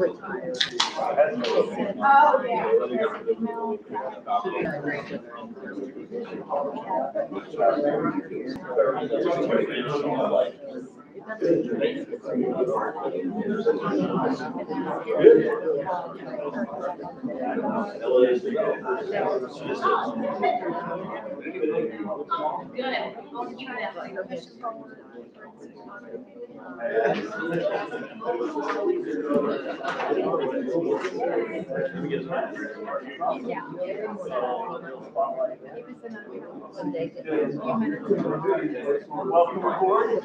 Oh, yeah. Welcome aboard.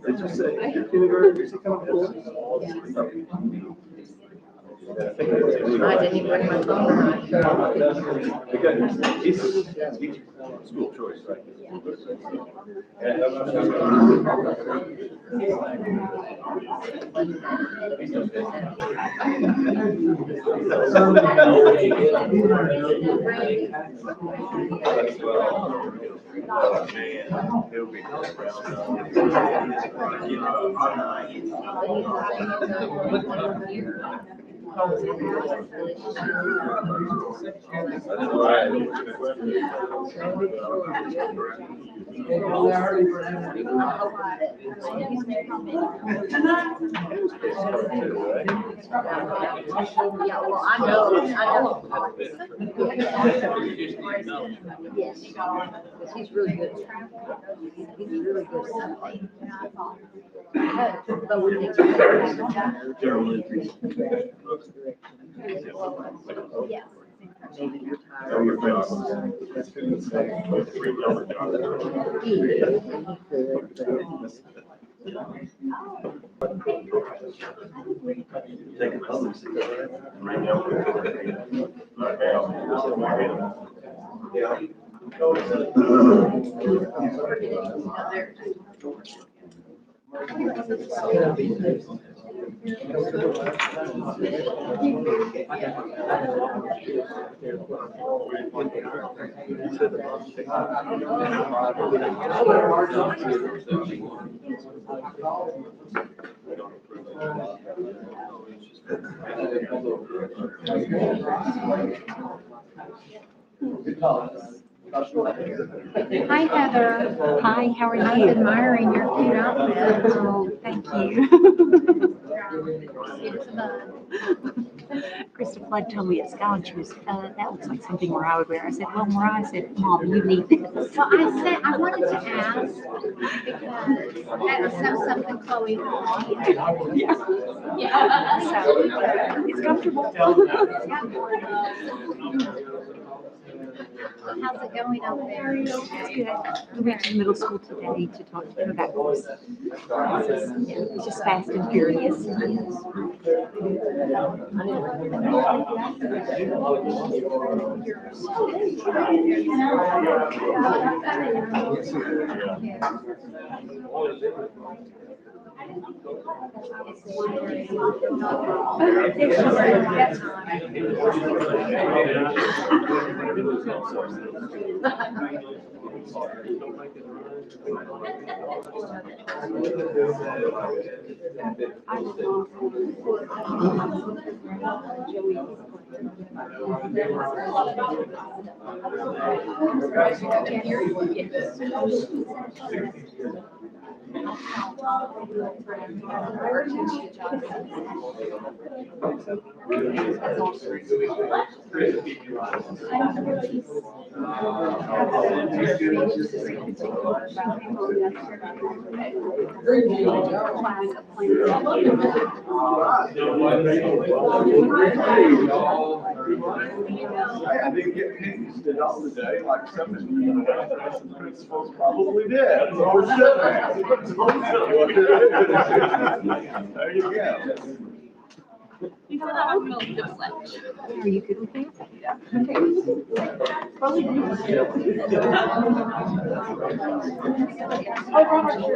Did you say kindergarten? Is he coming for? I didn't even bring my phone. He's school choice, right? Yeah, well, I know. Yes, because he's really good. He's really good at something. But we think. Yes. Maybe you're tired. Oh, your friends. He Take a phone and see. Hi, Heather. Hi, how are I'm you? admiring your cute outfit. Oh, thank you. Krista Flood told me at Scotland, she was, that looks like something Mariah would wear. I said, well, Mariah said, Mom, you need this. Well, I said, I wanted to ask because that's something Chloe would want. Yeah. Yeah. So, it's comfortable. How's it going over there? It's good. went to middle school today to talk to him about this. It's just fast and furious. I didn't get pinged at all today, like some of the principals probably did. So we're sitting there. There you go. Are you good with that? I don't know.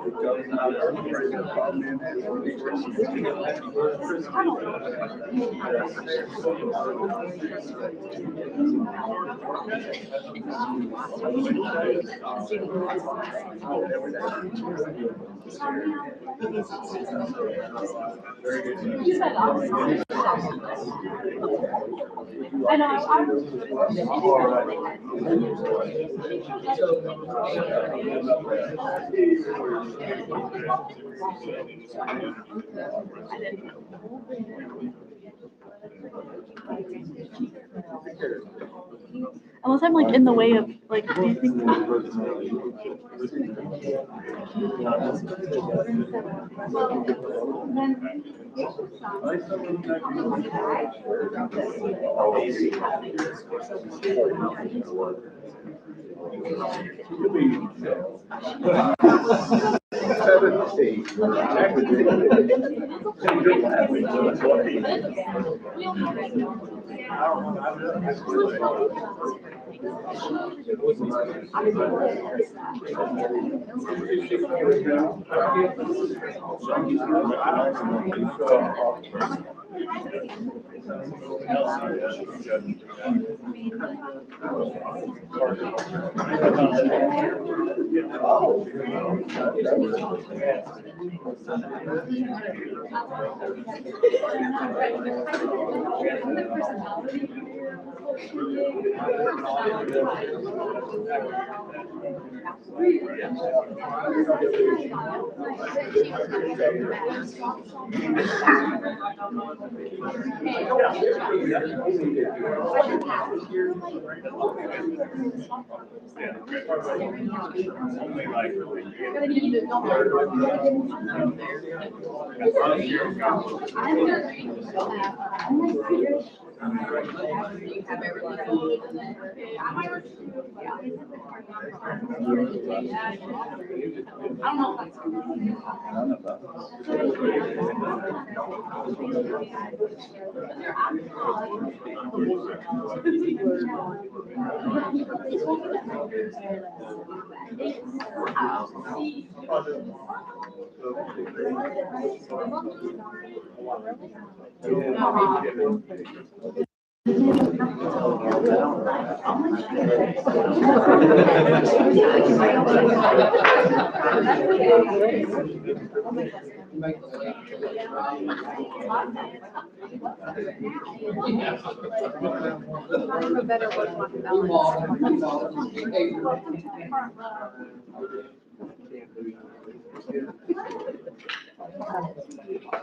Because I was afraid of falling Unless I'm like in the way of like, do you think?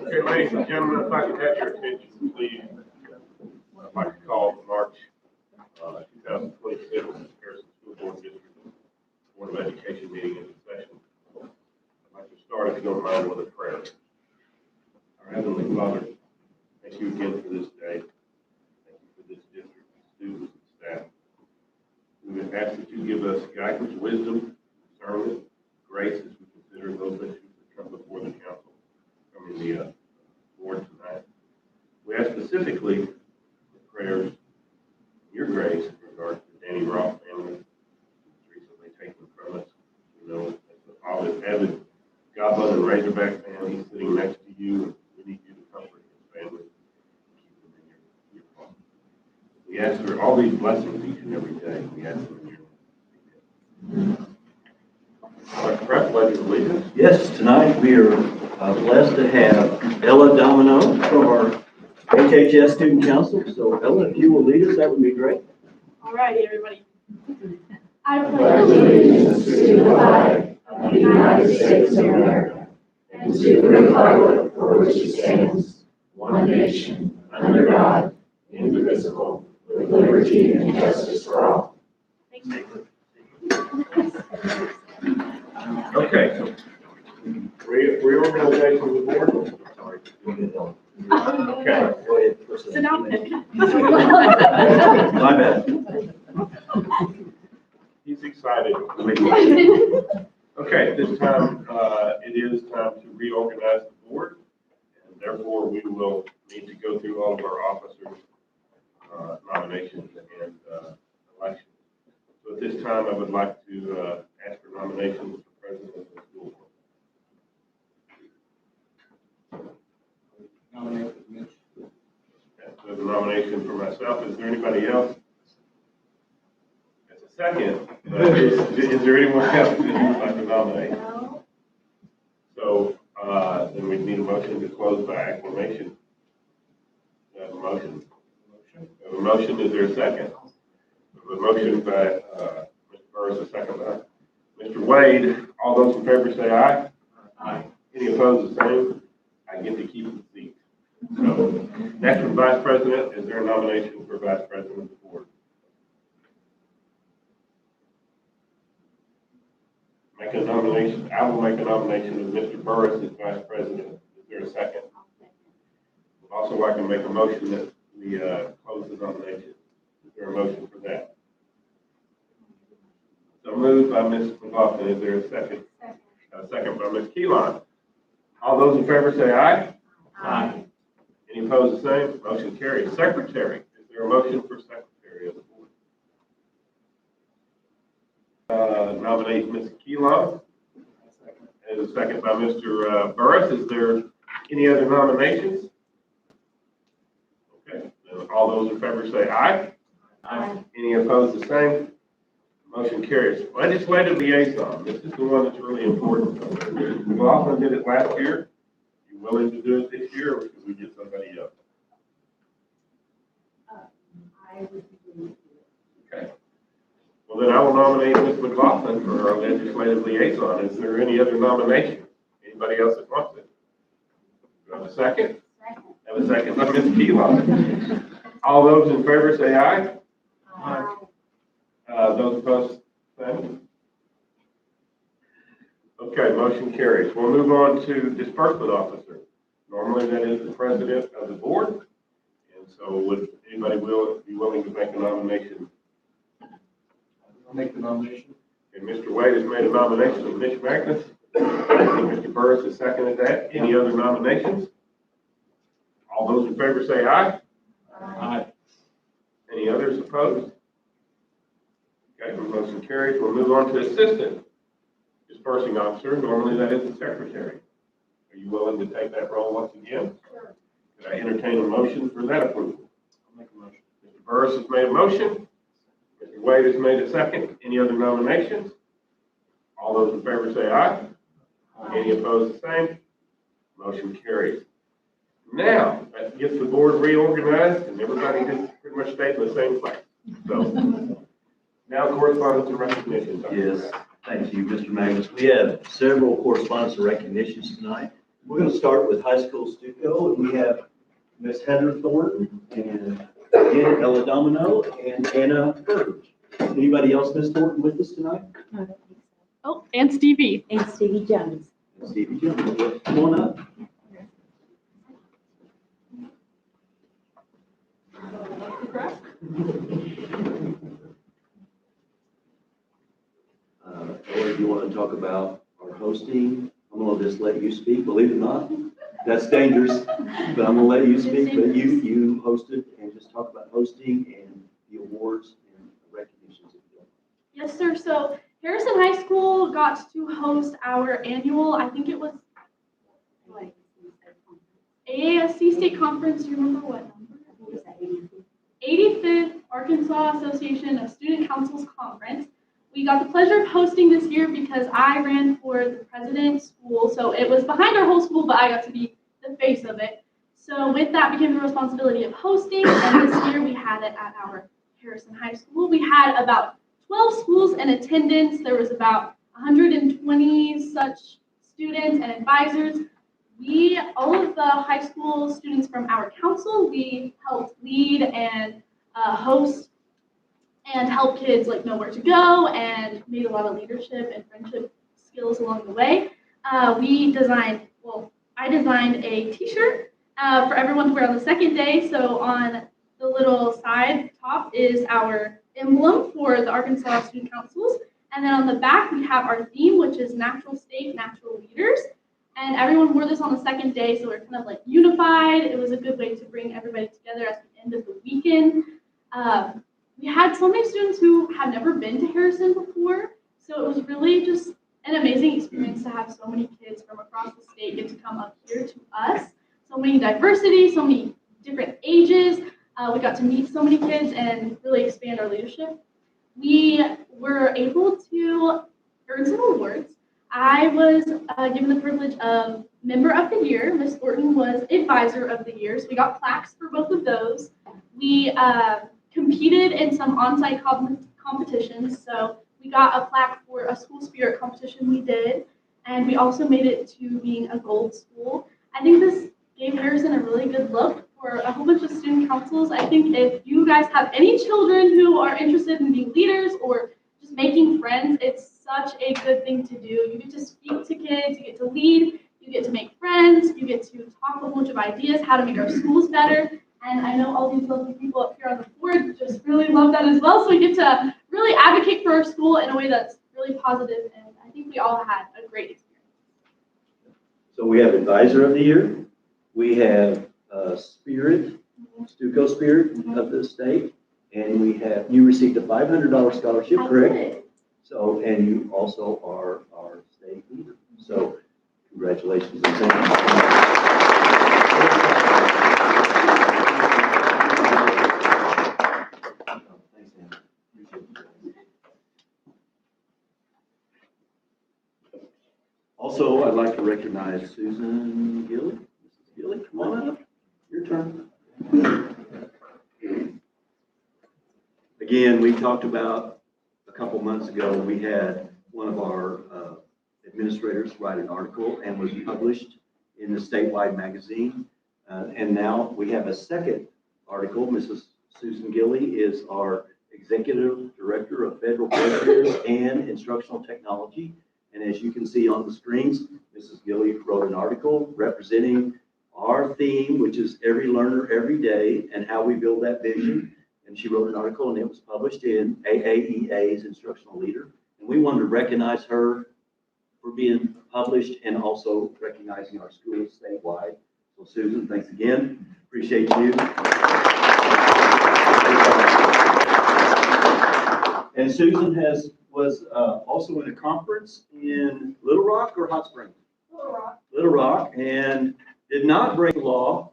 Okay, ladies and gentlemen, if I could have your attention, please. I'd like to call the March 2026 Harrison School Board District Board of Education meeting into session. I'd like to start, if you don't mind, with a prayer. Our Heavenly Father, you again for this day. Thank you for this district, students, and staff. We would ask that you give us guidance, wisdom, discernment, grace as we consider those issues that come before the council, from the board tonight. We ask specifically for prayers, your grace in regards to the Danny Ross family, recently taken from us. You know, as the avid Godmother Razorback fan, he's sitting next to you, and we need you to comfort his family. Keep them in your heart. We ask for all these blessings each and every day. We ask them in your name. Dr. Pratt, pledge of allegiance. Yes, tonight we are blessed to have Ella Domino from our HHS Student Council. So Ella, if you will lead us, that would be great. All righty, everybody. I pledge allegiance to the flag of the United States of America and to the republic for which it stands, one nation, under God, indivisible, with liberty and justice for all. Okay, so reorganization of the board. Sorry, go ahead, Ella. Okay. Go ahead. First Sit down. My bad. He's excited. Okay, this time, it is time to reorganize the board, and therefore we will need to go through all of our officers' nominations and elections. So at this time, I would like to ask for nominations for president of the school board. Nominate Mitch. Okay, so the nomination for myself. Is there anybody else? That's a second. Is there anyone else that you'd like to nominate? So then we need a motion to close by acclamation. We have a motion. We have a motion. Is there a second? We have a motion by Mr. Burris, a second by Mr. Wade. All those in favor say aye. Aye. Any opposed, the same. I get to keep the seat. So next one, Vice President. Is there a nomination for Vice President of the board? Make a nomination. I will make a nomination of Mr. Burris as Vice President. Is there a second? Also, I can make a motion that we close the nomination. Is there a motion for that? So moved by Ms. McLaughlin. Is there a second? A second by Ms. Keelan. All those in favor say aye. Aye. Any opposed, the same? Motion carries. Secretary. Is there a motion for Secretary of the board? Nominate Ms. Keelan. And a second by Mr. Burris. Is there any other nominations? Okay. Then all those in favor say aye. Aye. Any opposed, the same? Motion carries. Legislative liaison. This is the one that's really important. Ms. McLaughlin did it last year. You willing to do it this year, or should we get somebody else? Okay. Well, then I will nominate Ms. McLaughlin for our legislative liaison. Is there any other nomination? Anybody else that wants it? Do I have a second? Second. Have a second by Ms. Keelan. All those in favor say aye. Aye. Those opposed, same. Okay, motion carries. We'll move on to disbursement officer. Normally that is the president of the board. And so would anybody be willing to make a nomination? I'll make the nomination. And Mr. Wade has made a nomination of Mitch Magnus. Mr. Burris has seconded that. Any other nominations? All those in favor say aye. Aye. Any others opposed? Okay, the motion carries. We'll move on to assistant dispersing officer. Normally that is the secretary. Are you willing to take that role once again? Sure. Could I entertain a motion for that approval? I'll make a motion. Mr. Burris has made a motion. Mr. Wade has made a second. Any other nominations? All those in favor say aye. Aye. Any opposed, the same. Motion carries. Now, that gets the board reorganized and everybody just pretty much stayed in the same place. So, now correspondence and recognition. Dr. Yes, Pratt. thank you, Mr. Magnus. We have several correspondence and recognitions tonight. We're going to start with high school Stuco, and we have Miss Heather Thornton and again Ella Domino and Anna Burge. Anybody else, Miss Thornton, with us tonight? Oh, and Stevie. And Stevie Jones. Stevie Jones, come on up. Or do you want to talk about our hosting? I'm going to just let you speak, believe it or not. That's dangerous, but I'm going to let you speak, but you hosted and just talk about hosting and the awards and recognitions. Yes, sir. So Harrison High School got to host our annual, I think it was like AASC State Conference. Do you remember what number? 85th Arkansas Association of Student Councils Conference. We got the pleasure of hosting this year because I ran for the president's school. So it was behind our whole school, but I got to be the face of it. So with that became the responsibility of hosting. And this year we had it at our Harrison High School. We had about 12 schools in attendance. There was about 120 such students and advisors. All of the high school students from our council, we helped lead and host and help kids like know where to go and made a lot of leadership and friendship skills along the way. I designed a t-shirt for everyone to wear on the second day. So on the little side top is our emblem for the Arkansas Student Councils. And then on the back, we have our theme, which is Natural State, Natural Leaders. And everyone wore this on the second day, so we're kind of like unified. It was a good way to bring everybody together at the end of the weekend. We had so many students who had never been to Harrison before, so it was really just an amazing experience to have so many kids from across the state get to come up here to us. So many diversity, so many different ages. We got to meet so many kids and really expand our leadership. We were able to earn some awards. I was given the privilege of Member of the Year. Miss Thornton was Advisor of the Year, so we got plaques for both of those. We competed in some on-site competitions, so we got a plaque for a school spirit competition we did, and we also made it to being a gold school. I think this gave Harrison a really good look for a whole bunch of student councils. I think if you guys have any children who are interested in being leaders or just making friends, it's such a good thing to do. You get to speak to kids, you get to lead, you get to make friends, you get to talk a bunch of ideas, how to make our schools better. And I know all these lovely people up here on the board just really love that as well. So we get to really advocate for our school in a way that's really positive, and I think we all had a great experience. So we have Advisor of the Year, we have Spirit, Stuco Spirit of the state, and you received a $500 scholarship, correct? So, and you also are our state leader. So, congratulations and thank you. Also, I'd like to recognize Susan Gilly. Mrs. Gilly, come on up. Your turn. Again, we talked about a couple months ago, we had one of our administrators write an article and was published in the statewide magazine. And now we have a second article. Mrs. Susan Gilly is our Executive Director of Federal Programs and Instructional Technology. And as you can see on the screens, Mrs. Gilly wrote an article representing our theme, which is every learner, every day, and how we build that vision. And she wrote an article and it was published in AAEA's Instructional Leader. And we wanted to recognize her for being published and also recognizing our schools statewide. So Susan, thanks again. Appreciate you. And Susan was also in a conference in Little Rock or Hot Springs? Little Rock, and did not break the law,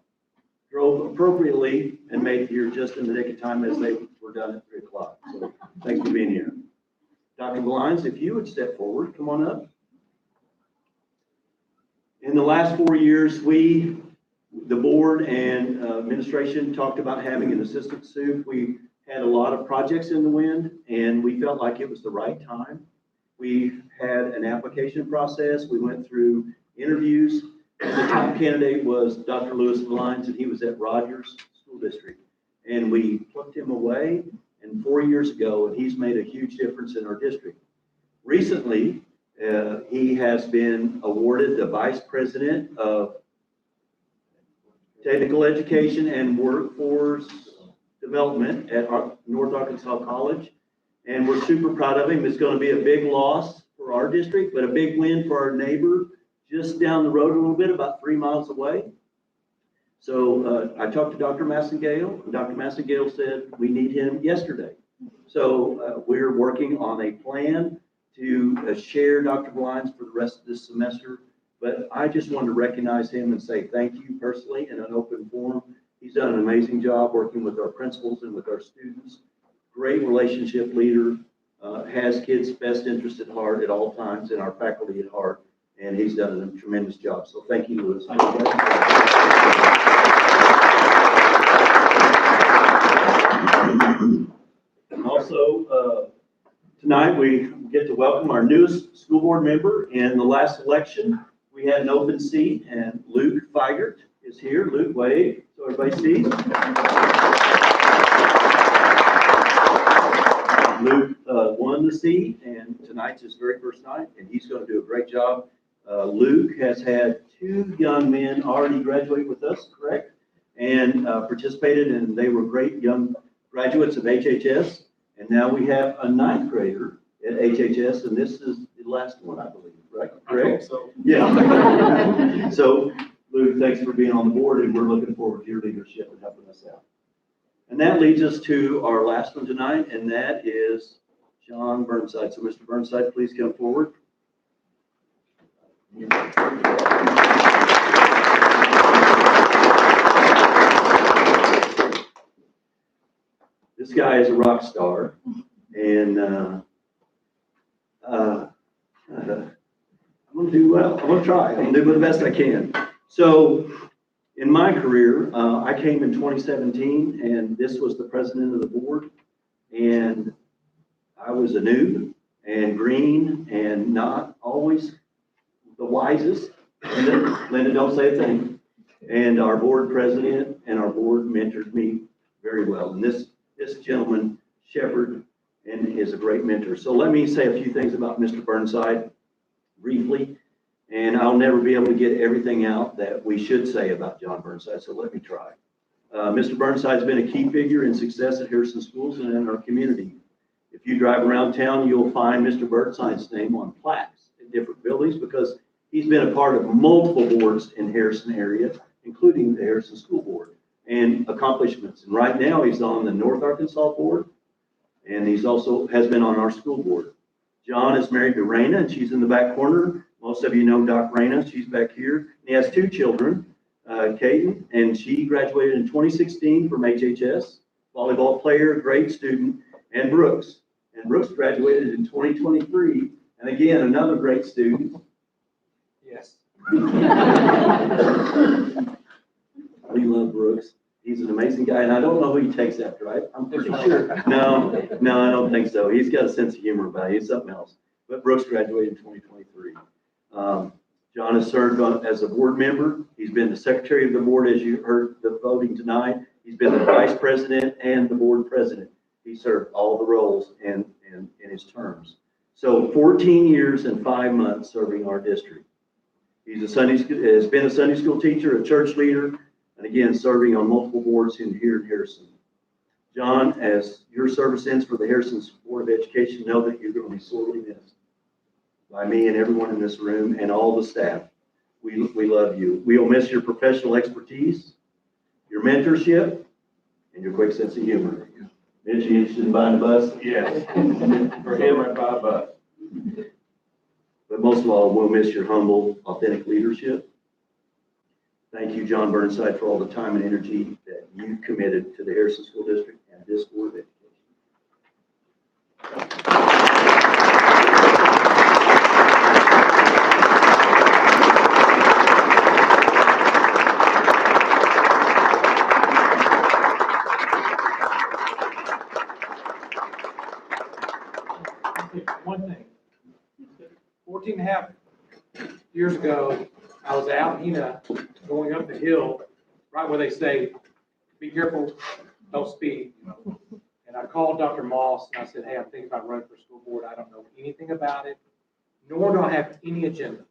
drove appropriately, and made it here just in the nick of time as they were done at 3 o'clock. So thanks for being here. Dr. Glines, if you would step forward, come on up. In the last 4 years, the board and administration talked about having an assistant soup. We had a lot of projects in the wind, and we felt like it was the right time. We had an application process. We went through interviews. And the top candidate was Dr. Lewis Glines, and he was at Rogers School District. And we plucked him away, and 4 years ago, and he's made a huge difference in our district. Recently, he has been awarded the Vice President of Technical Education and Workforce development at North Arkansas College. And we're super proud of him. It's going to be a big loss for our district, but a big win for our neighbor just down the road a little bit, about 3 miles away. So I talked to Dr. Massengale, and Dr. Massengale said we need him yesterday. So we're working on a plan to share Dr. Blinds for the rest of this semester. But I just wanted to recognize him and say thank you personally in an open forum. He's done an amazing job working with our principals and with our students. Great relationship leader, has kids' best interest at heart at all times and our faculty at heart. And he's done a tremendous job. So thank you, Lewis. Also, tonight we get to welcome our newest school board member. In the last election, we had an open seat, and Luke Feigert is here. Luke, wave so everybody sees. Luke won the seat, and tonight's his very first night, and he's going to do a great job. Luke has had 2 young men already graduate with us, correct? And participated, and they were great young graduates of HHS. And now we have a 9th grader at HHS, and this is the last one, I believe, right? Correct? So. Yeah. So, Luke, thanks for being on the board, and we're looking forward to your leadership and helping us out. And that leads us to our last one tonight, and that is John Burnside. So, Mr. Burnside, please come forward. This guy is a rock star, and I'm going to do well. I'm going to try. I'm going to do the best I can. So, in my career, I came in 2017, and this was the president of the board, and I was a noob and green and not always the wisest. Linda, don't say a thing. And our board president and our board mentored me very well. And this gentleman, Shepard, and is a great mentor. So let me say a few things about Mr. Burnside briefly, and I'll never be able to get everything out that we should say about John Burnside, so let me try. Mr. Burnside's been a key figure in success at Harrison Schools and in our community. If you drive around town, you'll find Mr. Burnside's name on plaques in different buildings because he's been a part of multiple boards in Harrison area, including the Harrison School Board, and accomplishments. And right now he's on the North Arkansas Board, and he's also has been on our school board. John is married to Raina, and she's in the back corner. Most of you know Doc Raina. She's back here. He has 2 children, Kaden, and she graduated in 2016 from HHS, volleyball player, great student, and Brooks. And Brooks graduated in 2023, and again, another great student. Yes. We love Brooks. He's an amazing guy, and I don't know who he takes after, right? I'm pretty sure. No, I don't think so. He's got a sense of humor about it. He's something else. But Brooks graduated in 2023. John has served as a board member. He's been the secretary of the board, as you heard the voting tonight. He's been the vice president and the board president. He served all the roles in his terms. So 14 years and 5 months serving our district. He's has been a Sunday school teacher, a church leader, and again, serving on multiple boards here in Harrison. John, as your service ends for the Harrison Board of Education, know that you're going to be sorely missed by me and everyone in this room and all the staff. We love you. We'll miss your professional expertise, your mentorship, and your quick sense of humor. Mitch, you interested in buying a bus? Yes. For him, I'd buy a bus. But most of all, we'll miss your humble, authentic leadership. Thank you, John Burnside, for all the time and energy that you've committed to the Harrison School District and this Board of Education. One thing, 14 and a half years ago, I was out, going up the hill, right where they say, be careful, don't speed. And I called Dr. Moss and I said, hey, I'm thinking about running for school board. I don't know anything about it, nor do I have any agenda.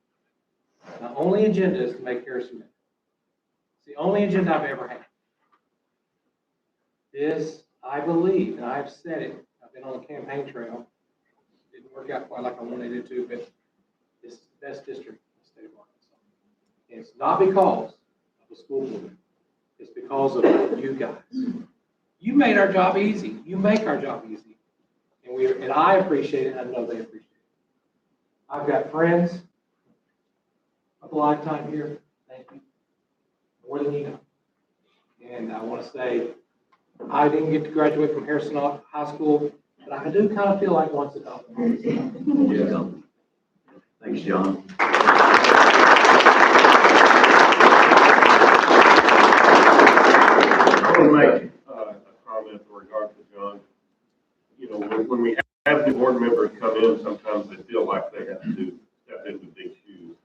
My only agenda is to make Harrison better. It's the only agenda I've ever had. This I believe, and I've said it, I've been on the campaign trail, didn't work out quite like I wanted it to, but it's the best district in the state of Arkansas. And it's not because of the school board, it's because of you guys. You made our job easy, you make our job easy, and I appreciate it, I know they appreciate it. I've got friends of a lifetime here, thank you, more than you know. And I want to say, I didn't get to graduate from Harrison High School, but I do kind of feel like once a dog. Yeah. Thanks, John. I want to make a comment in regard to John. You know, when we have new board members come in, sometimes they feel like they have to step into big shoes.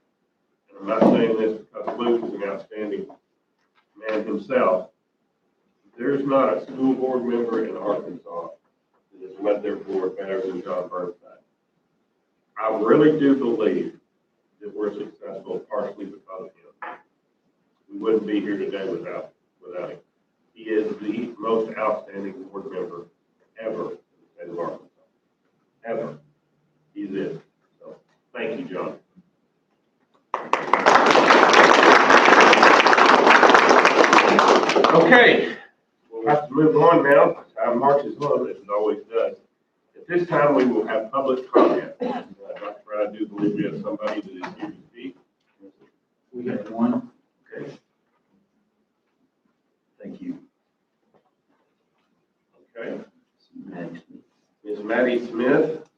And I'm not saying this because Luke is an outstanding man himself. There's not a school board member in Arkansas that has led their board better than John Burnside. I really do believe that we're successful partially because of him. We wouldn't be here today without him. He is the most outstanding board member ever in the state of Arkansas. Ever. He's it. So, thank you, John. Okay, we'll have to move on now. Time marches on, as it always does. At this time, we will have public comment. Dr. Brad, I do believe we have somebody that is here to speak. We have one. Okay. Thank you. Okay. Next. Ms. Maddie Smith,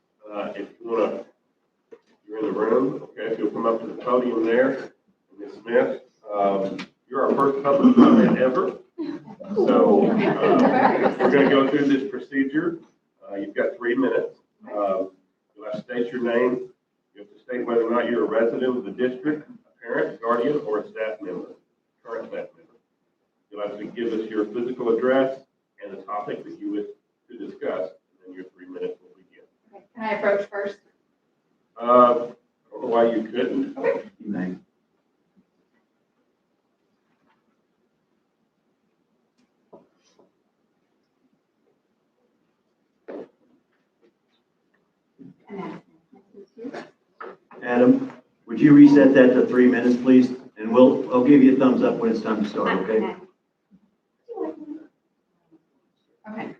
if you want to, you're in the room, okay, if you'll come up to the podium there. Ms. Smith, you're our first public comment ever. So we're going to go through this procedure. You've got 3 minutes. You'll have to state your name. You have to state whether or not you're a resident of the district, a parent, guardian, or a staff member, current staff member. You'll have to give us your physical address and the topic that you wish to discuss, and then your 3 minutes will begin. Okay. Can I approach first? I don't know why you couldn't. You may. Adam, would you reset that to 3 minutes, please? And I'll give you a thumbs up when it's time to start, okay? Okay.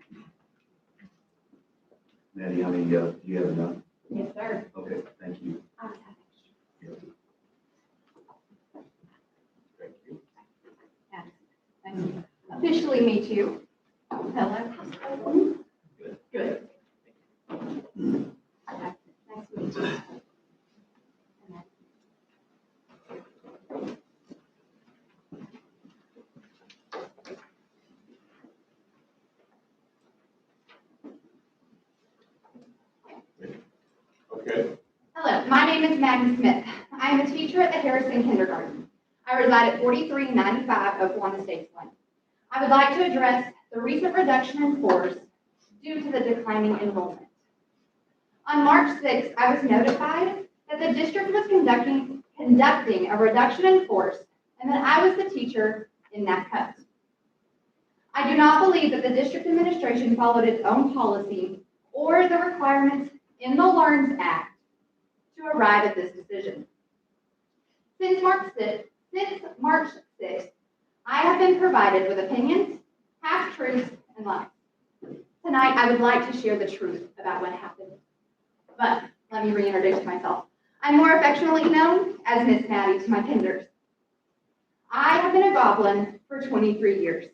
Maddie, how many, do you have enough? Yes, sir. Okay, thank you. Thank you. Thank you. Officially, me too. Hello. Good. Okay. Nice to meet you. Okay. Hello, my name is Maggie Smith. I am a teacher at the Harrison Kindergarten. I reside at 4395 Oklahoma State Line. I would like to address the recent reduction in force due to the declining enrollment. On March 6th, I was notified that the district was conducting a reduction in force and that I was the teacher in that cut. I do not believe that the district administration followed its own policy or the requirements in the LEARNS Act to arrive at this decision. Since March 6th, I have been provided with opinions, half-truths, and lies. Tonight, I would like to share the truth about what happened. But let me reintroduce myself. I'm more affectionately known as Miss Maddie to my kinders. I have been a goblin for 23 years.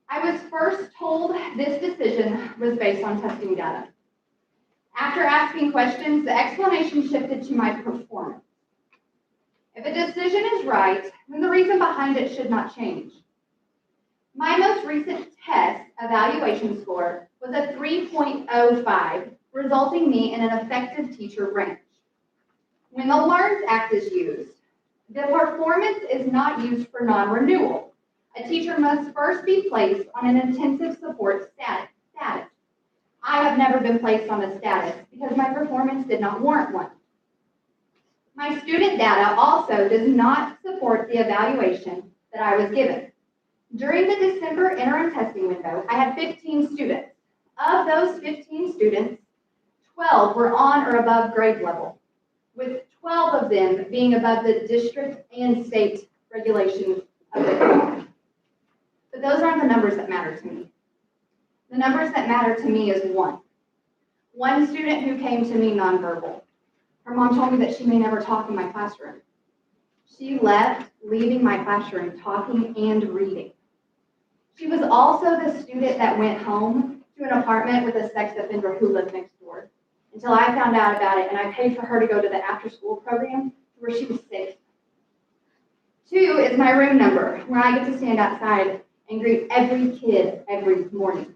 I was first told this decision was based on testing data. After asking questions, the explanation shifted to my performance. If a decision is right, then the reason behind it should not change. My most recent test evaluation score was a 3.05, resulting me in an effective teacher range. When the LEARNS Act is used, the performance is not used for non-renewal. A teacher must first be placed on an intensive support status. I have never been placed on a status because my performance did not warrant one. My student data also does not support the evaluation that I was given. During the December interim testing window, I had 15 students. Of those 15 students, 12 were on or above grade level, with 12 of them being above the district and state regulations of the curriculum. But those aren't the numbers that matter to me. The numbers that matter to me is one. One student who came to me nonverbal. Her mom told me that she may never talk in my classroom. She left, leaving my classroom, talking and reading. She was also the student that went home to an apartment with a sex offender who lived next door until I found out about it and I paid for her to go to the after-school program where she was safe. 2 is my room number, where I get to stand outside and greet every kid every morning.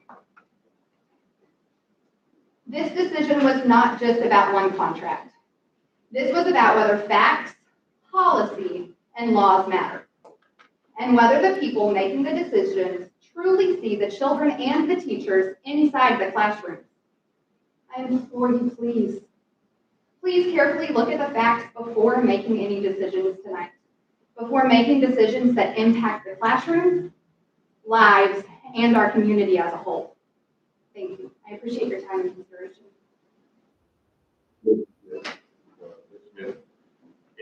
This decision was not just about one contract. This was about whether facts, policy, and laws matter, and whether the people making the decisions truly see the children and the teachers inside the classroom. I implore you, please carefully look at the facts before making any decisions tonight, before making decisions that impact the classroom, lives, and our community as a whole. Thank you. I appreciate your time and consideration.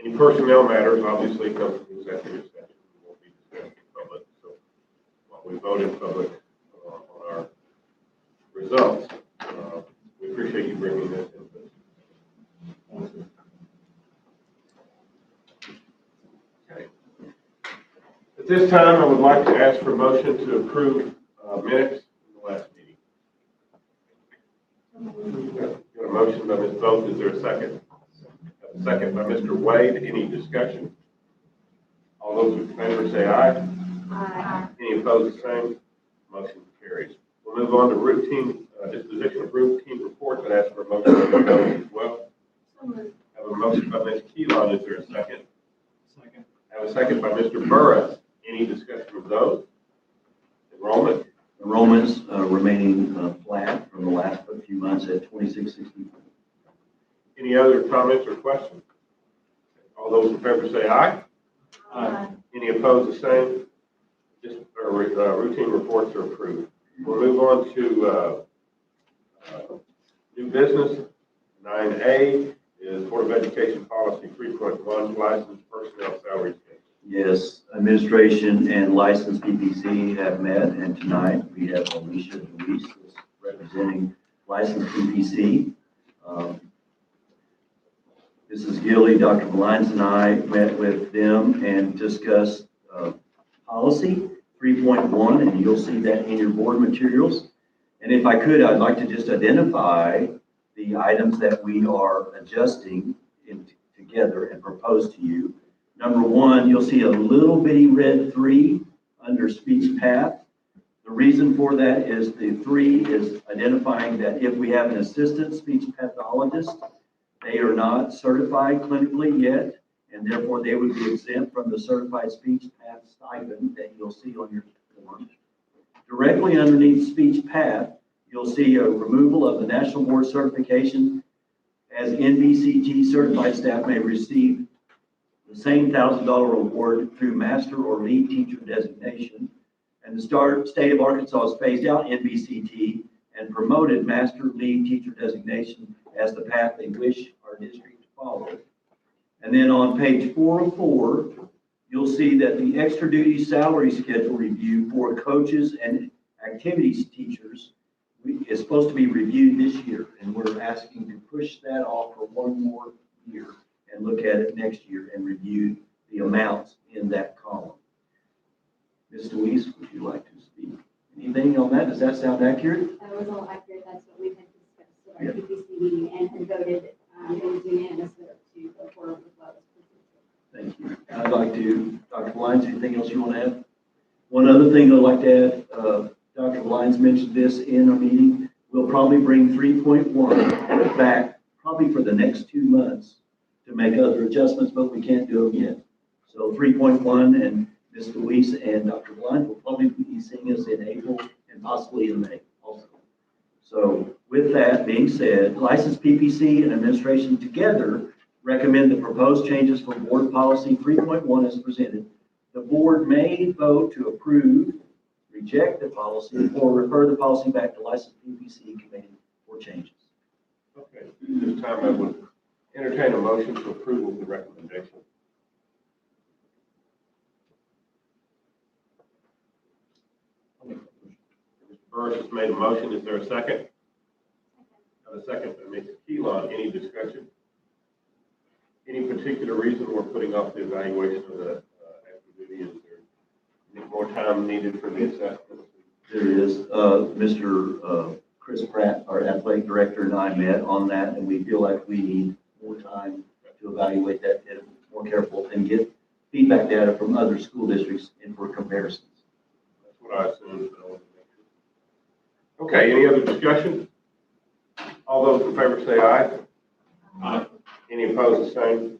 Any personnel matters obviously come from the executive session. We won't be discussed in public. So while we vote in public on our results, we appreciate you bringing this in. Okay. At this time, I would like to ask for a motion to approve minutes from the last meeting. Got a motion by Ms. Bolt. Is there a second? A second by Mr. Wade. Any discussion? All those in favor say aye. Aye. Any opposed, the same. Motion carries. We'll move on to routine disposition of routine reports. I'd ask for a motion on those as well. Have a motion by Ms. Keelan. Is there a second? Second. Have a second by Mr. Burris. Any discussion of those? Enrollment? Enrollments remaining flat from the last few months at 2664. Any other comments or questions? All those in favor say aye. Aye. Any opposed, the same. Just routine reports are approved. We'll move on to new business. 9A is Board of Education Policy 3.1, licensed personnel salary schedule. Yes, administration and licensed PPC have met, and tonight we have Alicia Luis representing licensed PPC. Mrs. Gilly, Dr. Malines, and I met with them and discussed policy 3.1, and you'll see that in your board materials. And if I could, I'd like to just identify the items that we are adjusting together and propose to you. Number 1, you'll see a little bitty red 3 under speech path. The reason for that is the 3 is identifying that if we have an assistant speech pathologist, they are not certified clinically yet, and therefore they would be exempt from the certified speech path stipend that you'll see on your form. Directly underneath speech path, you'll see a removal of the National Board certification, as NBCT certified staff may receive the same $1,000 award through master or lead teacher designation. And the state of Arkansas has phased out NBCT and promoted master lead teacher designation as the path they wish our district to follow. And then on page 404, you'll see that the extra duty salary schedule review for coaches and activities teachers is supposed to be reviewed this year. And we're asking to push that off for 1 more year and look at it next year and review the amounts in that column. Ms. Louise, would you like to speak? Anything on that? Does that sound accurate? That was all accurate. That's what we had discussed at our PPC meeting and had voted, it was unanimous vote to go forward with what was presented. Thank you. I'd like to, Dr. Lyons, anything else you want to add? One other thing I'd like to add, Dr. Lyons mentioned this in our meeting. We'll probably bring 3.1 back probably for the next 2 months to make other adjustments, but we can't do them yet. So 3.1 and Ms. Louise and Dr. Lyons will probably be seeing us in April and possibly in May also. So with that being said, licensed PPC and administration together recommend the proposed changes for board policy 3.1 as presented. The board may vote to approve reject the policy, or refer the policy back to licensed PPC committee for changes. Okay, at this time I would entertain a motion to approve of the recommendation. Mr. Burris has made a motion. Is there a second? Have a second by Mr. Keelan. Any discussion? Any particular reason we're putting off the evaluation of the activity? Is there any more time needed for the assessment? There is, Mr. Chris Pratt, our athletic director, and I met on that, and we feel like we need more time to evaluate that, get more careful, and get feedback data from other school districts and for comparisons. That's what I assumed. Okay, any other discussion? All those in favor say aye. Aye. Any opposed, the same.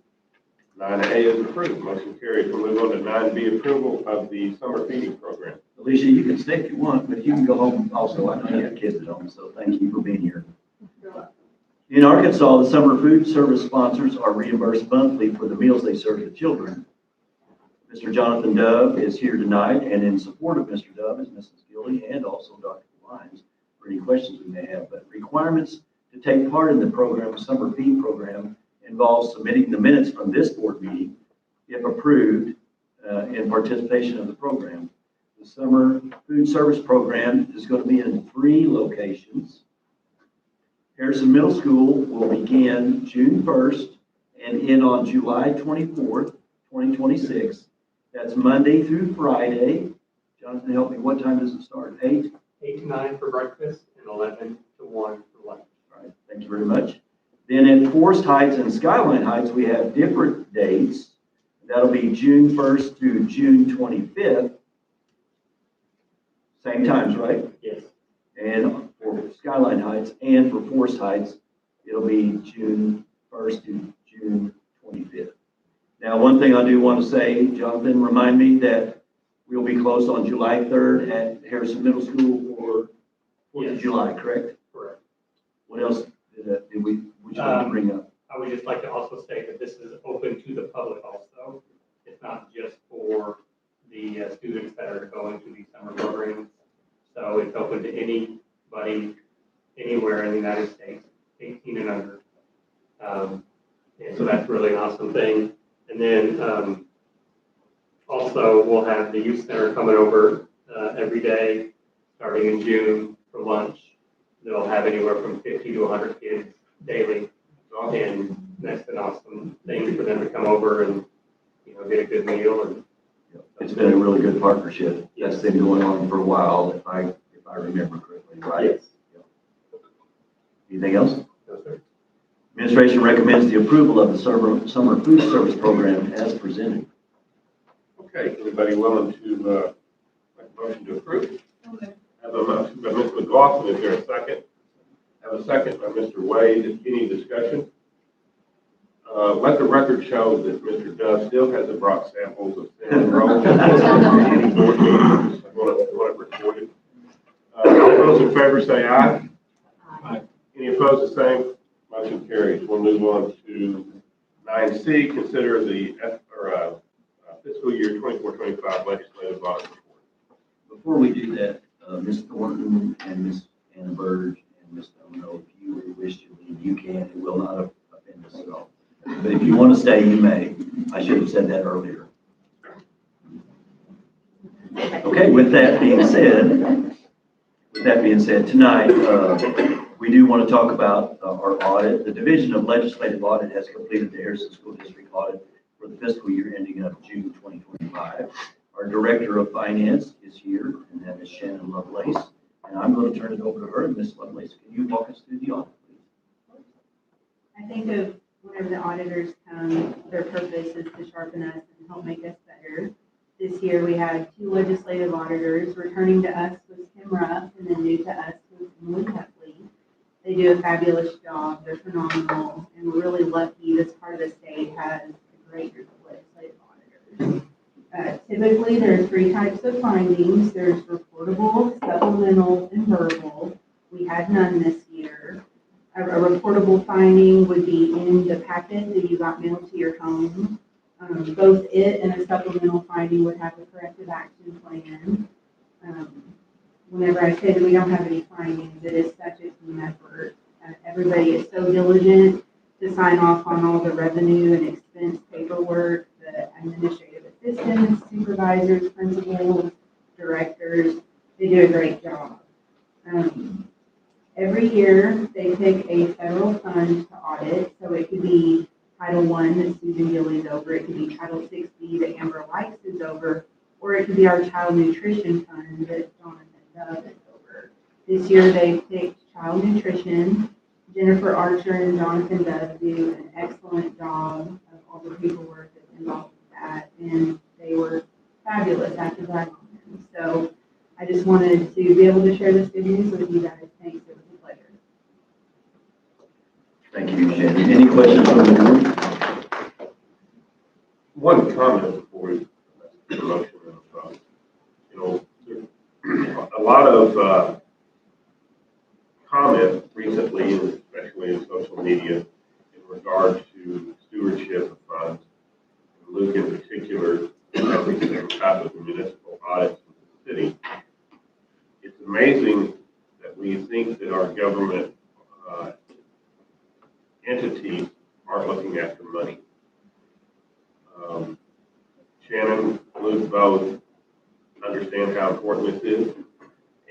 9A is approved. Motion carries. We'll move on to 9B, approval of the summer feeding program. Alicia, you can stay if you want, but you can go home also. I know you have kids at home, so thank you for being here. In Arkansas, the summer food service sponsors are reimbursed monthly for the meals they serve the children. Mr. Jonathan Dove is here tonight, and in support of Mr. Dove is Mrs. Gilly and also Dr. Lyons for any questions we may have. But requirements to take part in the program, summer feed program, involves submitting the minutes from this board meeting, if approved, in participation of the program. The summer food service program is going to be in 3 locations. Harrison Middle School will begin June 1st and end on July 24th, 2026. That's Monday through Friday. Jonathan, help me. What time does it start? 8? 8 to 9 for breakfast and 11 to 1 for lunch. All right. Thank you very much. Then at Forest Heights and Skyline Heights, we have different dates. That'll be June 1st through June 25th. Same times, right? Yes. And for Skyline Heights and for Forest Heights, it'll be June 1st to June 25th. Now, one thing I do want to say, Jonathan, remind me that we'll be closed on July 3rd at Harrison Middle School for 4th of July, correct? Correct. What else would you like to bring up? I would just like to also state that this is open to the public also. It's not just for the students that are going to these summer programs. So it's open to anybody, anywhere in the United States, 18 and under. And so that's really an awesome thing. And then also we'll have the youth center coming over every day, starting in June for lunch. They'll have anywhere from 50 to 100 kids daily. And that's an awesome thing for them to come over and, get a good meal. And It's been a really good partnership. That's been going on for a while, if I remember correctly, right? Yes. Yep. Anything else? No, sir. Administration recommends the approval of the summer food service program as presented. Okay, anybody willing to make a motion to approve? Okay. Have a motion by Ms. McLaughlin. Is there a second? Have a second by Mr. Wade. Any discussion? Let the record show that Mr. Dove still hasn't brought samples of cinnamon rolls. I want it recorded. All those in favor say aye. Aye. Any opposed, the same. Motion carries. We'll move on to 9C. Consider the fiscal year 24-25 legislative audit report. Before we do that, Ms. Thornton and Ms. Anna Burge and Ms. Domino, if you wish to leave, you can. It will not offend us at all. But if you want to stay, you may. I should have said that earlier. Okay, with that being said, tonight, we do want to talk about our audit. The Division of Legislative Audit has completed the Harrison School District audit for the fiscal year ending up June 2025. Our Director of Finance is here, and that is Shannon Lovelace. And I'm going to turn it over to her. Ms. Lovelace, can you walk us through the audit, please? I think of whenever the auditors come, their purpose is to sharpen us and help make us better. This year we had 2 legislative auditors. Returning to us was Kim Ruff, and then new to us was Emily Hutley. They do a fabulous job. They're phenomenal, and we're really lucky this part of the state has a great group of legislative auditors. Typically, there are 3 types of findings. There's reportable, supplemental, and verbal. We had none this year. A reportable finding would be in the packet that you got mailed to your home. Both it and a supplemental finding would have a corrective action plan. whenever I said we don't have any findings, it is such a team effort. Everybody is so diligent to sign off on all the revenue and expense paperwork, the administrative assistants, supervisors, principals, directors, they do a great job. Every year, they pick a federal fund to audit, so it could be Title I that Susan Gillies over, it could be Title 60 that Amber Weiss is over, or it could be our Child Nutrition Fund that Jonathan Dove is over. This year, they picked Child Nutrition. Jennifer Archer and Jonathan Dove do an excellent job of all the paperwork that's involved with that, and they were fabulous after that on them. So I just wanted to be able to share this good news with you guys. Thanks, it was a pleasure. Thank you, Shannon. Any questions from the board? One comment before we the motion. A lot of comment recently, and especially in social media, in regard to stewardship of funds. And Luke in particular, covering every type of municipal audits in the city. It's amazing that we think that our government entities aren't looking after money. Shannon, Luke both understand how important this is,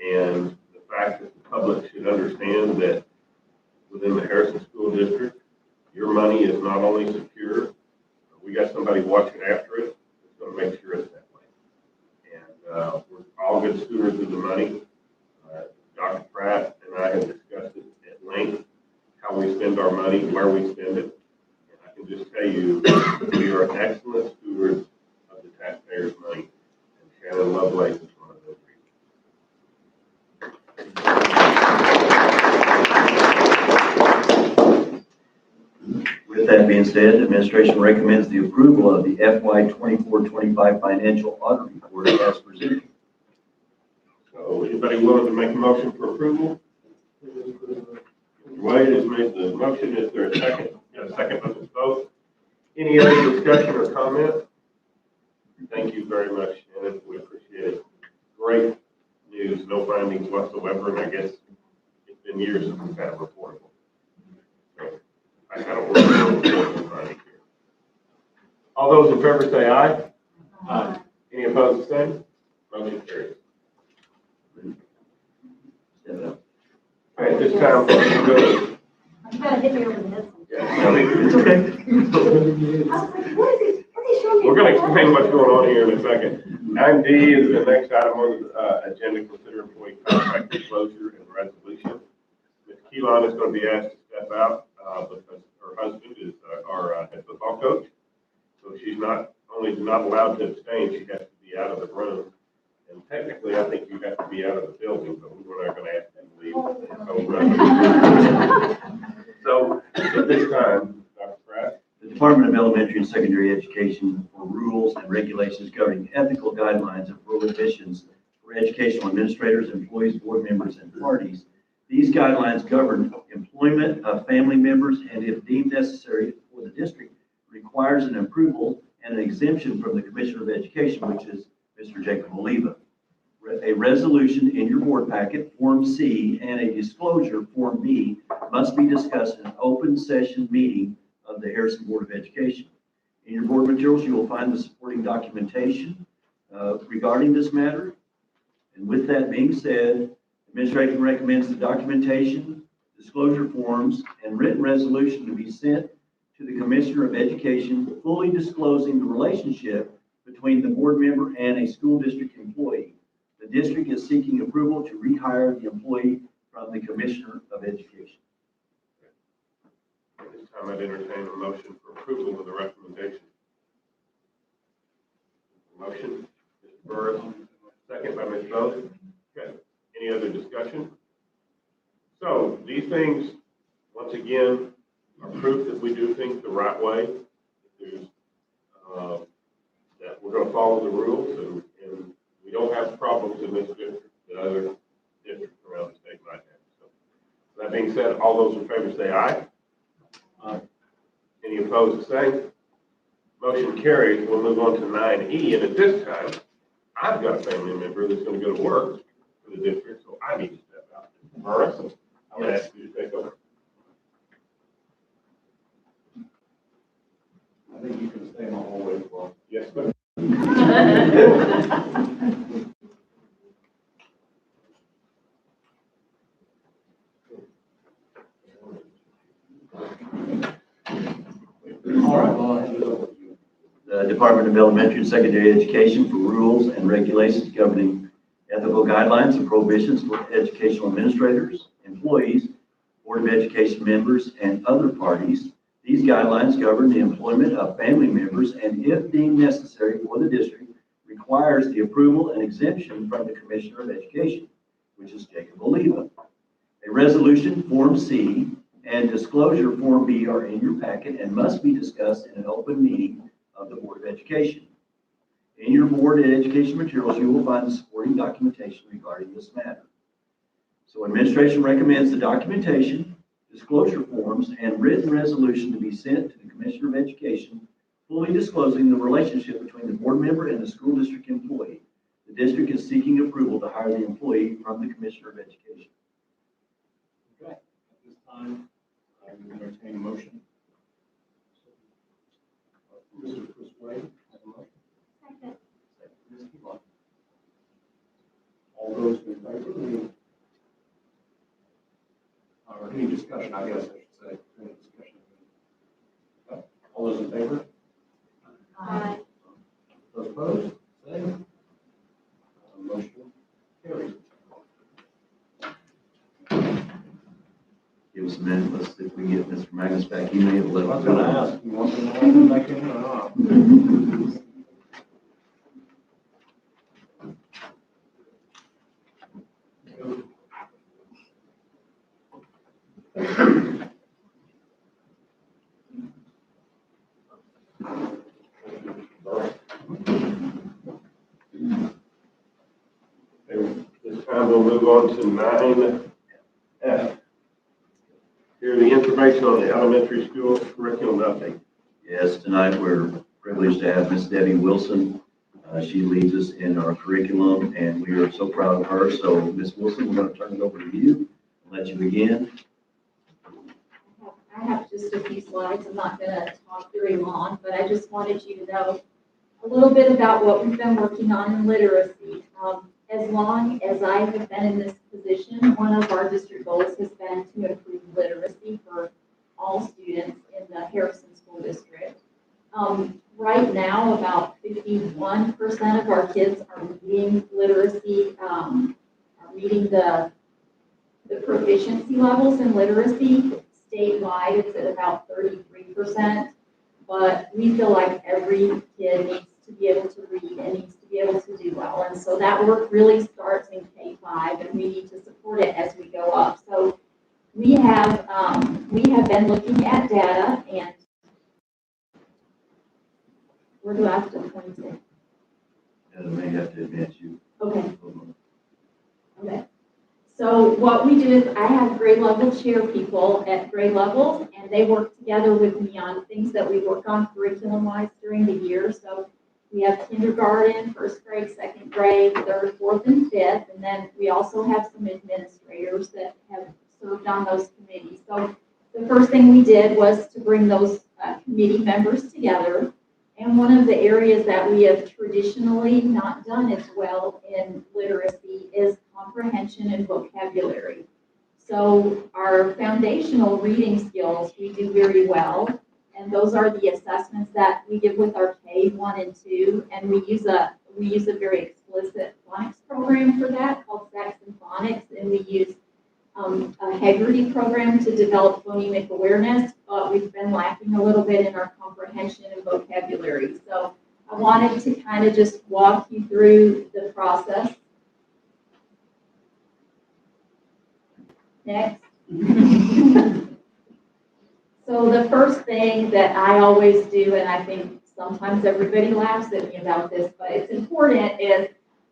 and the fact that the public should understand that within the Harrison School District, your money is not only secure, we got somebody watching after it that's going to make sure it's that way. And we're all good stewards of the money. Dr. Pratt and I have discussed it at length, how we spend our money, where we spend it. And I can just tell you, we are excellent stewards of the taxpayers' money. And Shannon Lovelace is one of those people. With that being said, administration recommends the approval of the FY 24-25 financial audit report as presented. So anybody willing to make a motion for approval? Mr. Wade has made the motion. Is there a second? Got a second by Ms. Bowe. Any other discussion or comment? Thank you very much, Shannon. We appreciate it. Great news. No findings whatsoever, and I guess it's been years since we've had a reportable. So I don't really know what reportable finding here. All those in favor say aye. Aye. Any opposed, the same? Motion carries. All right, this time, we're going to You gotta hit me over the head. It's okay. We're going to explain what's going on here in a second. 9D is the next item on the agenda, consider employee contract disclosure and resolution. Ms. Keelan is going to be asked to step out because her husband is our head football coach. So she's not only not allowed to abstain, she has to be out of the room. And technically, I think you have to be out of the building, but we're not going to ask you to leave. So at this time, Dr. Pratt. The Department of Elementary and Secondary Education for rules and regulations governing ethical guidelines and prohibitions for educational administrators, employees, board members, and parties. These guidelines govern employment of family members and, if deemed necessary for the district, requires an approval and an exemption from the Commissioner of Education, which is Mr. Jacob Oliva. A resolution in your board packet, Form C, and a disclosure, Form B, must be discussed in an open session meeting of the Harrison Board of Education. In your board materials, you will find the supporting documentation regarding this matter. And with that being said, administration recommends the documentation, disclosure forms, and written resolution to be sent to the Commissioner of Education, fully disclosing the relationship between the board member and a school district employee. The district is seeking approval to rehire the employee from the Commissioner of Education. At this time, I'd entertain a motion for approval of the recommendation. Motion, Mr. Burris, second by Ms. Bowe. Okay. Any other discussion? So these things, once again, are proof that we do things the right way. That we're going to follow the rules, and we don't have problems in this district that other districts around the state might have. So that being said, all those in favor say aye. Aye. Any opposed, the same. Motion carries. We'll move on to 9E, and at this time, I've got a family member that's going to go to work for the district, so I need to step out. Morris, I would ask you to take over. I think you can stay in the hallway as well. Yes, sir. All right, well, I'll hand it over to you. The Department of Elementary and Secondary Education for rules and regulations governing ethical guidelines and prohibitions for educational administrators, employees, Board of Education members, and other parties. These guidelines govern the employment of family members and, if deemed necessary for the district, requires the approval and exemption from the Commissioner of Education, which is Jacob Oliva. A resolution, Form C, and disclosure, Form B, are in your packet and must be discussed in an open meeting of the Board of Education. In your Board of Education materials, you will find the supporting documentation regarding this matter. So administration recommends the documentation, disclosure forms, and written resolution to be sent to the Commissioner of Education, fully disclosing the relationship between the board member and the school district employee. The district is seeking approval to hire the employee from the Commissioner of Education. Okay, at this time, I will entertain a motion. Mr. Chris Wade, have a motion. Second. Ms. Keelan. All those in favor? Or any discussion, I guess I should say, any discussion. Okay. All those in favor? Aye. Those opposed? Same. Motion carries. Give us a minute, let's see if we can get Mr. Magnus back. He may have left. I was gonna ask, you want them to have them back in or not? This time we'll move on to 9F. Here, the information on the elementary school curriculum update. Yes, tonight we're privileged to have Miss Debbie Wilson. She leads us in our curriculum, and we are so proud of her. So, Miss Wilson, we're going to turn it over to you and let you begin. I have just a few slides. I'm not going to talk very long, but I just wanted you to know a little bit about what we've been working on in literacy. As long as I have been in this position, one of our district goals has been to improve literacy for all students in the Harrison School District. Right now, about 51% of our kids are meeting literacy, are meeting the proficiency levels in literacy. Statewide, it's at about 33%, but we feel like every kid needs to be able to read and needs to be able to do well. And so that work really starts in K-5, and we need to support it as we go up. So we have been looking at data, and where do I have to point it? I may have to advance you. Okay. Okay. So what we do is I have grade level chair people at grade levels, and they work together with me on things that we work on curriculum-wise during the year. So we have kindergarten, first grade, second grade, third, fourth, and fifth. And then we also have some administrators that have served on those committees. So the first thing we did was to bring those committee members together. And one of the areas that we have traditionally not done as well in literacy is comprehension and vocabulary. So our foundational reading skills, we do very well. And those are the assessments that we give with our K1 and 2. And we use a very explicit phonics program for that called Saxon Phonics. And we use a Haggerty program to develop phonemic awareness, but we've been lacking a little bit in our comprehension and vocabulary. So I wanted to kind of just walk you through the process. Next. So the first thing that I always do, and I think sometimes everybody laughs at me about this, but it's important, is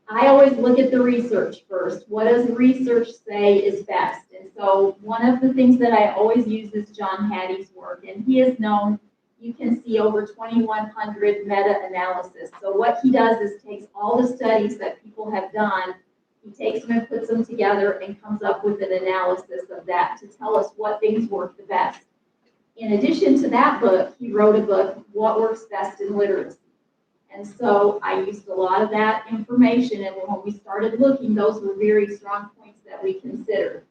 I always look at the research first. What does research say is best? And so one of the things that I always use is John Hattie's work, and he is known, you can see over 2,100 meta-analysis. So what he does is takes all the studies that people have done, He takes them and puts them together and comes up with an analysis of that to tell us what things work the best. In addition to that book, he wrote a book, What Works Best in Literacy. And so I used a lot of that information, and when we started looking, those were very strong points that we considered.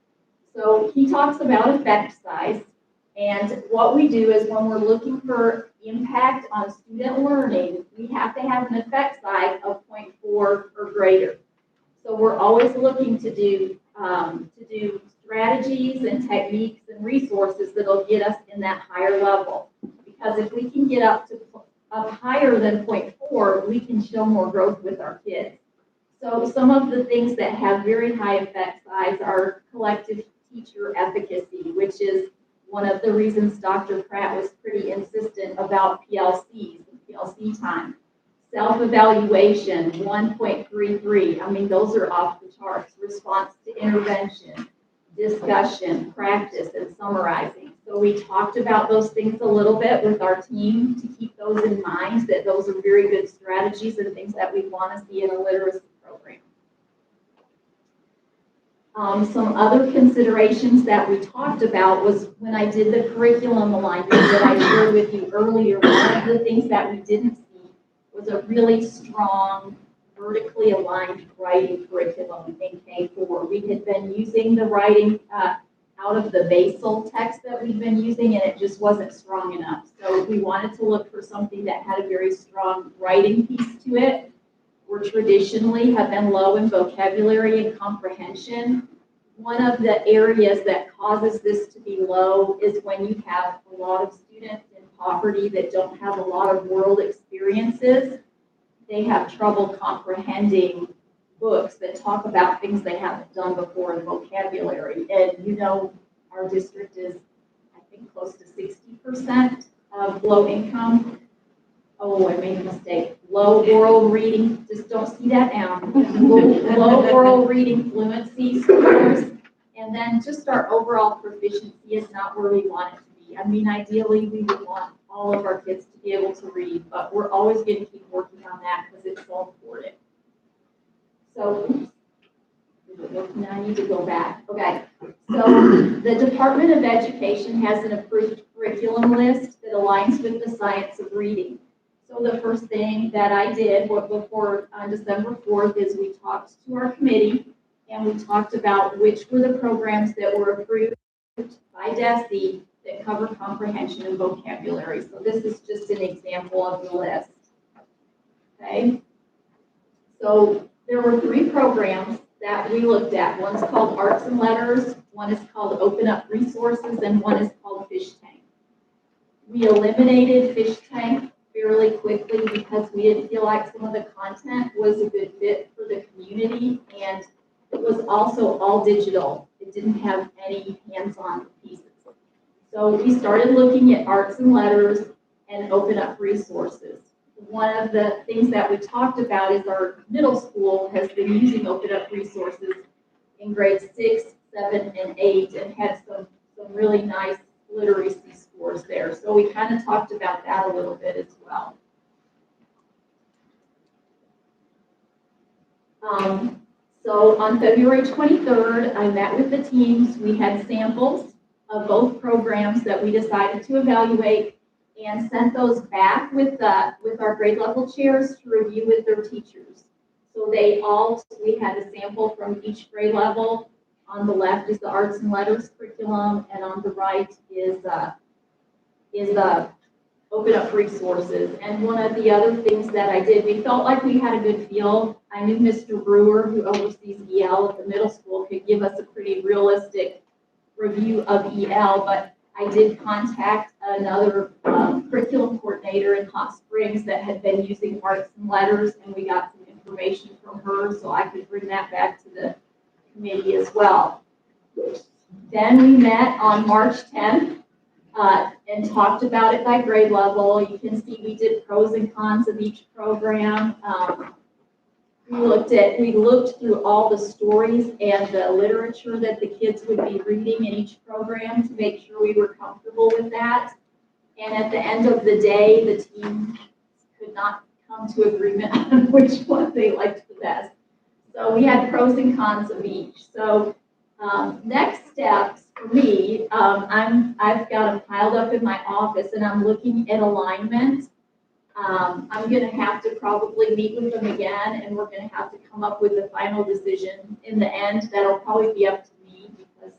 So he talks about effect size, and what we do is when we're looking for impact on student learning, we have to have an effect size of 0.4 or greater. So we're always looking to do strategies and techniques and resources that'll get us in that higher level. Because if we can get up higher than 0.4, we can show more growth with our kids. So some of the things that have very high effect size are collective teacher efficacy, which is one of the reasons Dr. Pratt was pretty insistent about PLCs and PLC time. Self-evaluation, 1.33. I mean, those are off the charts. Response to intervention, discussion, practice, and summarizing. So we talked about those things a little bit with our team to keep those in mind, that those are very good strategies and things that we want to see in a literacy program. Some other considerations that we talked about was when I did the curriculum alignment that I shared with you earlier, one of the things that we didn't see was a really strong, vertically aligned writing curriculum in K4. We had been using the writing out of the Basel text that we've been using, and it just wasn't strong enough. So we wanted to look for something that had a very strong writing piece to it. We traditionally have been low in vocabulary and comprehension. One of the areas that causes this to be low is when you have a lot of students in poverty that don't have a lot of world experiences. They have trouble comprehending books that talk about things they haven't done before in vocabulary. And you know, our district is, I think, close to 60% of low income. Oh, I made a mistake. Low oral reading, just don't see that down. Low oral reading fluency scores. And then just our overall proficiency is not where we want it to be. I mean, ideally, we would want all of our kids to be able to read, but we're always going to keep working on that because it's so important. So, now I need to go back. Okay, so the Department of Education has an approved curriculum list that aligns with the science of reading. So the first thing that I did before on December 4th is we talked to our committee and we talked about which were the programs that were approved by DESE that cover comprehension and vocabulary. So this is just an example of the list. Okay. So there were 3 programs that we looked at. One's called Arts and Letters, one is called Open Up Resources, and one is called Fish Tank. We eliminated Fish Tank fairly quickly because we didn't feel like some of the content was a good fit for the community, and it was also all digital. It didn't have any hands-on pieces. So we started looking at Arts and Letters and Open Up Resources. One of the things that we talked about is our middle school has been using Open Up Resources in grades 6, 7, and 8 and had some really nice literacy scores there. So we kind of talked about that a little bit as well. So on February 23rd, I met with the teams. We had samples of both programs that we decided to evaluate and sent those back with our grade level chairs to review with their teachers. So we had a sample from each grade level. On the left is the Arts and Letters curriculum, and on the right is Open Up Resources. And one of the other things that I did, we felt like we had a good feel. I knew Mr. Brewer, who oversees EL at the middle school, could give us a pretty realistic review of EL, but I did contact another curriculum coordinator in Hot Springs that had been using Arts and Letters, and we got some information from her so I could bring that back to the committee as well. Then we met on March 10th and talked about it by grade level. You can see we did pros and cons of each program. We looked through all the stories and the literature that the kids would be reading in each program to make sure we were comfortable with that. And at the end of the day, the team could not come to agreement on which one they liked the best. So we had pros and cons of each. So next steps for me, I've got them piled up in my office and I'm looking at alignment. I'm gonna have to probably meet with them again and we're gonna have to come up with the final decision. In the end, that'll probably be up to me because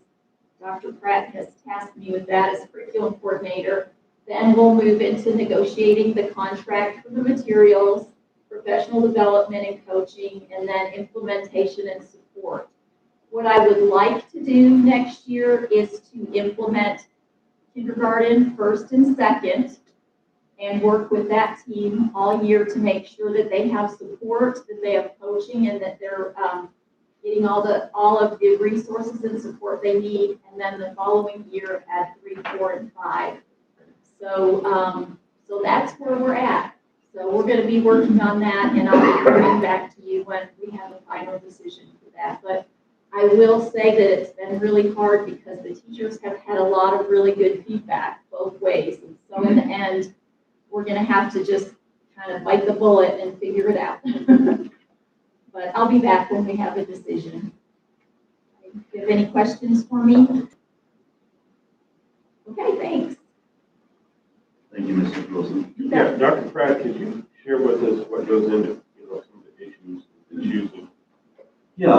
Dr. Pratt has tasked me with that as curriculum coordinator. Then we'll move into negotiating the contract for the materials, professional development and coaching, and then implementation and support. What I would like to do next year is to implement kindergarten first and second and work with that team all year to make sure that they have support, that they have coaching, and that they're getting all of the resources and support they need. And then the following year at 3, 4, and 5. So, so that's where we're at. So we're going to be working on that, and I'll be coming back to you when we have a final decision for that. But I will say that it's been really hard because the teachers have had a lot of really good feedback both ways. And so in the end, we're going to have to just kind of bite the bullet and figure it out. But I'll be back when we have a decision. Do you have any questions for me? Okay, thanks. Thank you, Mrs. Wilson. Yeah, Dr. Pratt, could you share with us what goes into, you know, some of the issues that choosing? Yeah,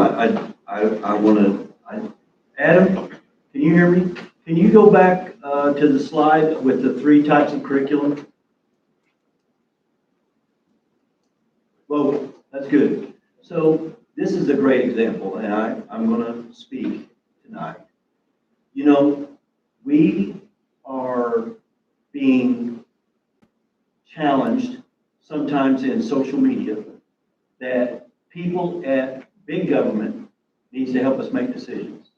I want to, Adam, can you hear me? Can you go back to the slide with the 3 types of curriculum? Well, that's good. So this is a great example, and I'm going to speak tonight. You know, we are being challenged sometimes in social media that people at big government needs to help us make decisions.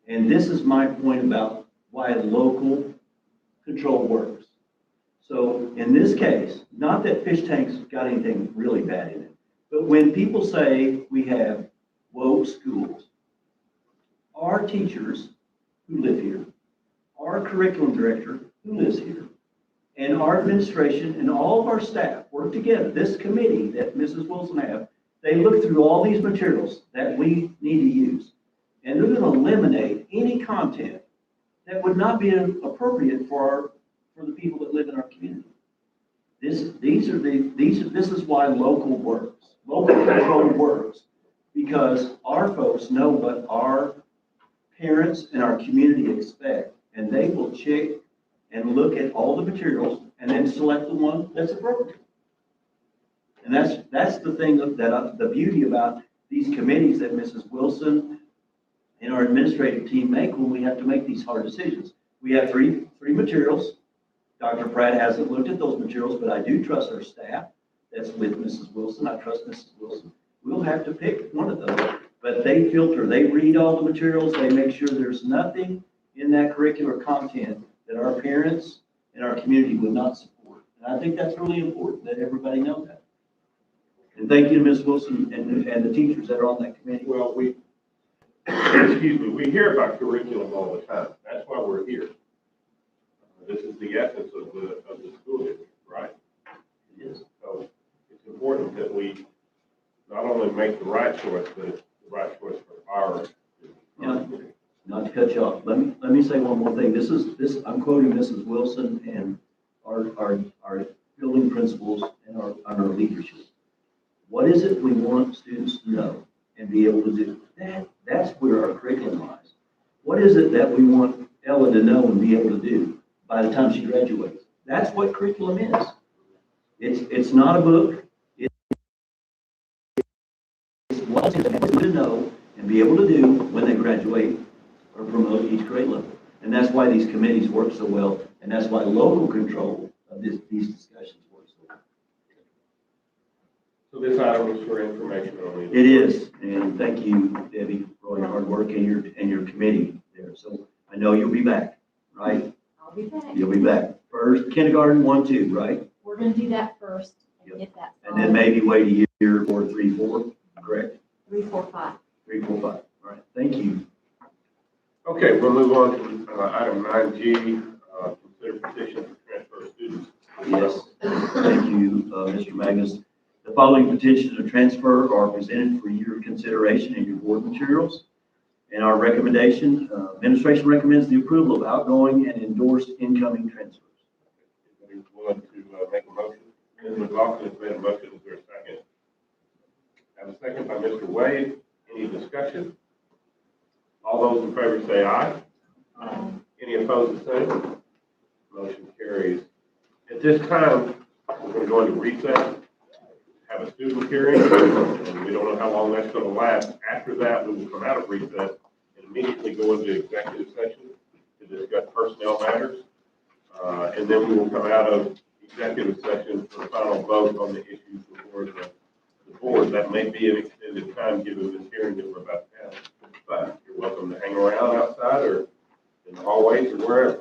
And this is my point about why local control works. So in this case, not that fish tanks got anything really bad in it, but when people say we have woke schools, our teachers who live here, our curriculum director who lives here, and our administration and all of our staff work together. This committee that Mrs. Wilson have, they look through all these materials that we need to use, and they're going to eliminate any content that would not be appropriate for the people that live in our community. This is why local works. Local control works because our folks know what our parents and our community expect, and they will check and look at all the materials and then select the one that's appropriate. And that's the thing the beauty about these committees that Mrs. Wilson and our administrative team make when we have to make these hard decisions. We have three materials. Dr. Pratt hasn't looked at those materials, but I do trust our staff that's with Mrs. Wilson. I trust Mrs. Wilson. We'll have to pick one of those, but they filter, they read all the materials, they make sure there's nothing in that curricular content that our parents and our community would not support. And I think that's really important that everybody knows that. And thank you to Ms. Wilson and the teachers that are on that committee. Well, excuse me, we hear about curriculum all the time. That's why we're here. This is the essence of the school district, right? It is. So it's important that we not only make the right choice, but it's the right choice for our. Not to cut you off, let me say one more thing. I'm quoting Mrs. Wilson and our building principals and our leadership. What is it we want students to know and be able to do? That's where our curriculum lies. What is it that we want Ella to know and be able to do by the time she graduates? That's what curriculum is. It's not a book. It's what they want to know and be able to do when they graduate or promote each grade level. And that's why these committees work so well, and that's why local control of these discussions work so well. So this item is for information only. It is, and thank you, Debbie, for all your hard work and your committee there. So I know you'll be back, right? I'll be back. You'll be back. First, kindergarten 1, 2, right? We're going to do that first and Yep. get that. And then maybe wait a year or 3, 4, correct? 3, 4, 5. 3, 4, 5. All right, thank you. Okay, we'll move on to item 9G, consider petition to transfer students. Yes, thank you, Mr. Magnus. The following petitions of transfer are presented for your consideration. consideration in your board materials. And our recommendation, administration recommends the approval of outgoing and endorsed incoming transfers. Anybody willing to make a motion? Ms. McLaughlin has made a motion. Is there a second? Have a second by Mr. Wade. Any discussion? All those in favor say aye. Aye. Any opposed, the same? Motion carries. At this time, we're going to go into recess, have a student hearing, and we don't know how long that's going to last. After that, we will come out of recess and immediately go into executive session to discuss personnel matters. And then we will come out of executive session for the final vote on the issues before the board. That may be an extended time given this hearing that we're about to have. But you're welcome to hang around outside or in the hallways or wherever.